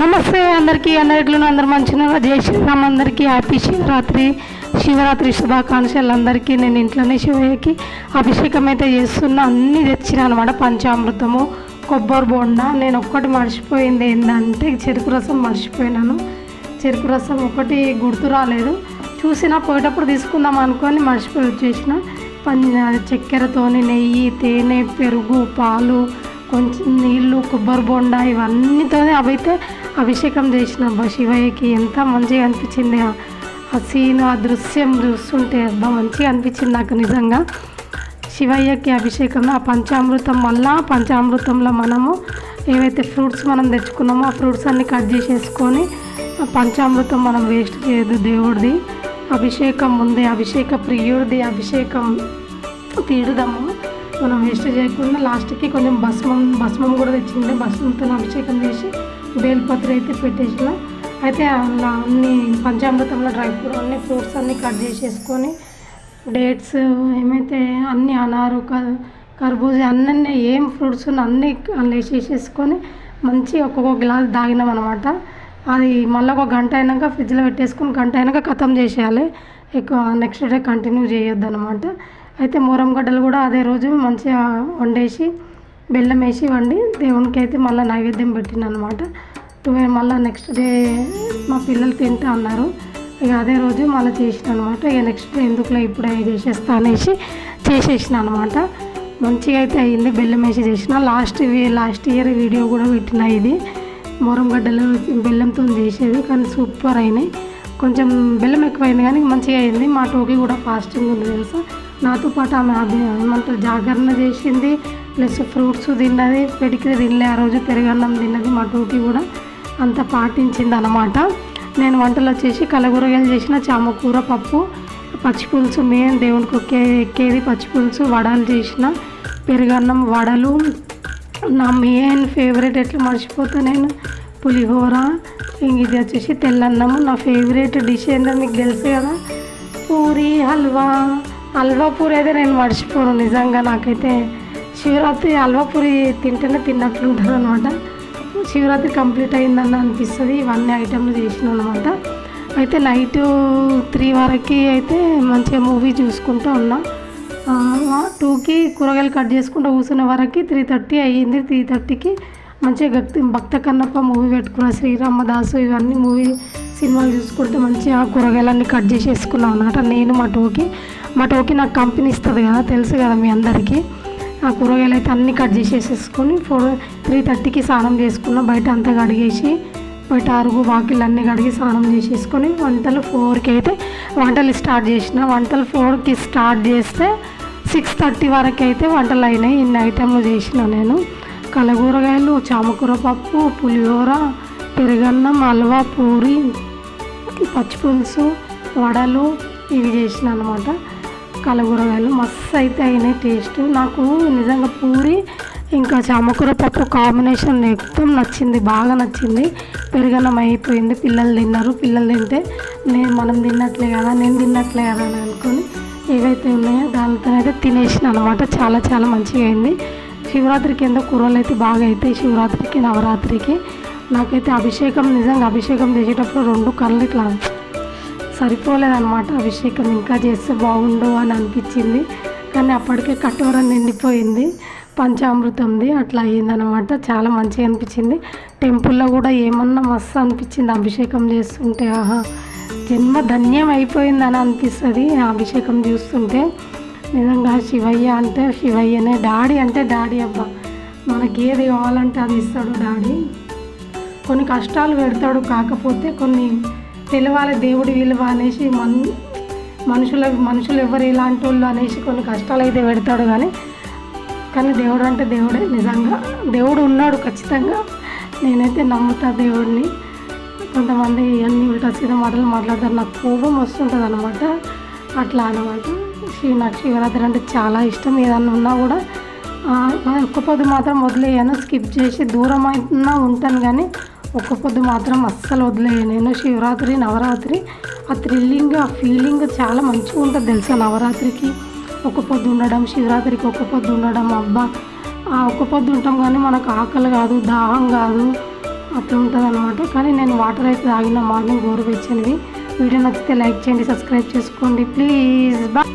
నమస్తే అందరికీ, అందరిలో అందరు మంచిగా జై శ్రీరామ్. అందరికీ హ్యాపీ శివరాత్రి శుభాకాంక్షలు. అందరికీ నేను ఇంట్లోనే శివయ్యకి అభిషేకం అయితే చేస్తున్నా. అన్నీ తెచ్చిన అనమాట, పంచామృతము, కొబ్బరి బొండ. నేను ఒక్కటి మర్చిపోయింది ఏంటంటే చెరుకు రసం మర్చిపోయినాను. చెరుకు రసం ఒకటి గుర్తు రాలేదు, చూసినా పోయేటప్పుడు తీసుకుందాం అనుకొని మర్చిపోయి వచ్చేసిన. చక్కెరతోని నెయ్యి, తేనె, పెరుగు, పాలు, కొంచెం నీళ్ళు, కొబ్బరి బొండ ఇవన్నీతోనే అవైతే అభిషేకం చేసిన శివయ్యకి. ఎంత మంచిగా అనిపించింది ఆ సీన్, ఆ దృశ్యం చూస్తుంటే అబ్బా మంచిగా అనిపించింది నాకు నిజంగా. శివయ్యకి అభిషేకం, ఆ పంచామృతం వల్ల పంచామృతంలో మనము ఏవైతే ఫ్రూట్స్ మనం తెచ్చుకున్నామో ఆ ఫ్రూట్స్ అన్నీ కట్ చేసేసుకొని పంచామృతం మనం వేస్ట్ చేయదు. దేవుడిది అభిషేకం ఉంది, అభిషేక ప్రియుడిది అభిషేకం తీడుదాము మనం వేస్ట్ చేయకుండా. లాస్ట్కి కొంచెం భస్మం కూడా తెచ్చింది, భస్మంతో అభిషేకం చేసి బేల్పత్రి అయితే పెట్టేసిన. అయితే అలా అన్ని పంచామృతంలో డ్రై ఫ్రూట్ అన్ని ఫ్రూట్స్ అన్నీ కట్ చేసేసుకొని, డేట్స్ ఏమైతే అన్ని అనారు, కర్బూజా అన్నీ ఏం ఫ్రూట్స్ అన్నీ వేసేసేసుకొని మంచి ఒక్కొక్క గ్లాస్ తాగినాం అనమాట. అది మళ్ళీ ఒక గంట అయినాక ఫ్రిడ్జ్లో పెట్టేసుకొని గంట అయినాక ఖతం చేసేయాలి, ఎక్కువ నెక్స్ట్ డే కంటిన్యూ చేయొద్దు అనమాట. అయితే మూరం గడ్డలు కూడా అదే రోజు మంచిగా వండేసి బెల్లం వేసి వండి దేవునికి అయితే మళ్ళీ నైవేద్యం పెట్టిన అనమాట. మళ్ళీ నెక్స్ట్ డే మా పిల్లలు తింటా అన్నారు, ఇక అదే రోజు మళ్ళీ చేసిన అనమాట. ఇక నెక్స్ట్ డే ఎందుకులో ఇప్పుడే చేసేస్తా అనేసి చేసేసిన అనమాట. మంచిగా అయితే అయ్యింది, బెల్లం వేసి చేసిన. లాస్ట్ ఇయర్ వీడియో కూడా పెట్టిన, ఇది మూరం గడ్డలు బెల్లంతో చేసేది, కానీ సూపర్ అయినాయి. కొంచెం బెల్లం ఎక్కువైంది కానీ మంచిగా అయింది. మా టోకి కూడా ఫాస్టింగ్ ఉంది తెలుసా, నాతో పాటు ఆమె ఏమంటారు జాగరణ చేసింది, ప్లస్ ఫ్రూట్స్ తిన్నది, పెడికిరి తినలే ఆ రోజు, పెరుగన్నం తిన్నది. మా టోకి కూడా అంత పాటించింది అన్నమాట. నేను వంటలు వచ్చేసి కలగూరగాయలు చేసిన, చామకూర, పప్పు, పచ్చిపులుసు, మెయిన్ దేవునికి ఎక్కేది పచ్చిపులుసు, వడలు చేసిన, పెరుగన్నం, వడలు. నా మెయిన్ ఫేవరెట్ ఎట్లా మర్చిపోతా నేను, పులిహోర. ఇది వచ్చేసి తెల్లన్నము. నా ఫేవరెట్ డిష్ ఏంటో మీకు తెలుసు కదా, పూరి, హల్వా పూరి అయితే నేను మర్చిపోను నిజంగా. నాకైతే శివరాత్రి హల్వా పూరి తింటేనే తిన్నట్లు ఉంటుంది అనమాట. శివరాత్రి కంప్లీట్ అయిందని అనిపిస్తుంది. ఇవన్నీ ఐటెంలు చేసిన అనమాట. అయితే నైట్ 3 వరకు అయితే మంచిగా మూవీ చూసుకుంటూ ఉన్నా. 2కి కూరగాయలు కట్ చేసుకుంటూ కూర్చునే వరకు 3:30 అయ్యింది. 3:30కి మంచిగా భక్త కన్నప్ప మూవీ పెట్టుకున్న, శ్రీరామదాసు ఇవన్నీ సినిమాలు చూసుకుంటే మంచిగా కూరగాయలన్నీ కట్ చేసేసుకున్నాం అన్నమాట. నేను మా టోకి నాకు కంపెనీ ఇస్తుంది కదా, తెలుసు కదా మీ అందరికీ. ఆ కూరగాయలు అయితే అన్నీ కట్ చేసేసుకొని 3:30కి స్నానం చేసుకున్నా. బయట అంతా కడిగేసి, బయట అరుగు వాకిళ్ళు అన్నీ కడిగి స్నానం చేసేసుకొని వంటలు 4కి అయితే వంటలు స్టార్ట్ చేసిన. వంటలు 4కి స్టార్ట్ చేస్తే 6:30 వరకు అయితే వంటలు అయినాయి. ఇన్ని ఐటెంలు చేసిన నేను. కలగూరగాయలు, చామకూర పప్పు, పులిహోర, పెరుగన్నం, హల్వా, పూరి, పచ్చిపులుసు, వడలు ఇవి చేసిన అనమాట. కలగూరగాయలు మస్తు అయితే అయినాయి టేస్ట్. నాకు నిజంగా పూరి ఇంకా చామకూర పప్పు కాంబినేషన్ మొత్తం నచ్చింది, బాగా నచ్చింది. పెరుగన్నం అయిపోయింది, పిల్లలు తిన్నారు. పిల్లలు తింటే మనం తిన్నట్లే కదా, నేను తిన్నట్లే కదా అని అనుకొని ఏవైతే ఉన్నాయో దానితో అయితే తినేసిన అనమాట. చాలా చాలా మంచిగా అయింది. శివరాత్రికి ఎంతో కూరలు అయితే బాగా అవుతాయి, శివరాత్రికి, నవరాత్రికి. నాకైతే అభిషేకం నిజంగా అభిషేకం చేసేటప్పుడు 2 కళ్ళు ఇట్లా సరిపోలేదన్నమాట. అభిషేకం ఇంకా చేస్తే బాగుండు అని అనిపించింది, కానీ అప్పటికే కటోర నిండిపోయింది పంచామృతంది, అట్లా అయ్యిందనమాట. చాలా మంచిగా అనిపించింది. టెంపుల్లో కూడా ఏమన్నా మస్తు అనిపించింది అభిషేకం చేస్తుంటే. జన్మ ధన్యం అయిపోయిందని అనిపిస్తుంది అభిషేకం చూస్తుంటే. నిజంగా శివయ్య అంటే శివయ్యనే, డాడీ అంటే డాడీ. అబ్బా మనకి ఏది కావాలంటే అది ఇస్తాడు డాడీ. కొన్ని కష్టాలు పెడతాడు, కాకపోతే కొన్ని తెలవాలి దేవుడి విలువ అనేసి, మనుషులు ఎవరు ఇలాంటి వాళ్ళు అనేసి కొన్ని కష్టాలు అయితే పెడతాడు. కానీ దేవుడు అంటే దేవుడే. నిజంగా దేవుడు ఉన్నాడు ఖచ్చితంగా, నేనైతే నమ్ముతా దేవుడిని. కొంతమంది అన్ని ఉల్టా సీదా మాటలు మాట్లాడతారు, నాకు కోపం వస్తుంటుంది అనమాట. అట్లా అనమాట. నాకు శివరాత్రి అంటే చాలా ఇష్టం. ఏదన్నా ఉన్నా కూడా ఒక్క పొద్దు మాత్రం వదిలేయను, స్కిప్ చేసి దూరం అయినా ఉంటాను, కానీ ఒక్క పొద్దు మాత్రం అస్సలు వదిలేయను నేను. శివరాత్రి, నవరాత్రి ఆ థ్రిల్లింగ్, ఆ ఫీలింగ్ చాలా మంచిగా ఉంటుంది తెలుసా. నవరాత్రికి ఒక్క పొద్దు ఉండడం, శివరాత్రికి ఒక్క పొద్దు ఉండడం, అబ్బా ఆ ఒక్క పొద్దు ఉంటాం కానీ మనకు ఆకలి కాదు, దాహం కాదు, అట్లా ఉంటుంది అనమాట. కానీ నేను వాటర్ అయితే తాగిన మార్నింగ్ గోరువెచ్చనివి. వీడియో నచ్చితే లైక్ చేయండి, సబ్స్క్రైబ్ చేసుకోండి ప్లీజ్. బాయ్.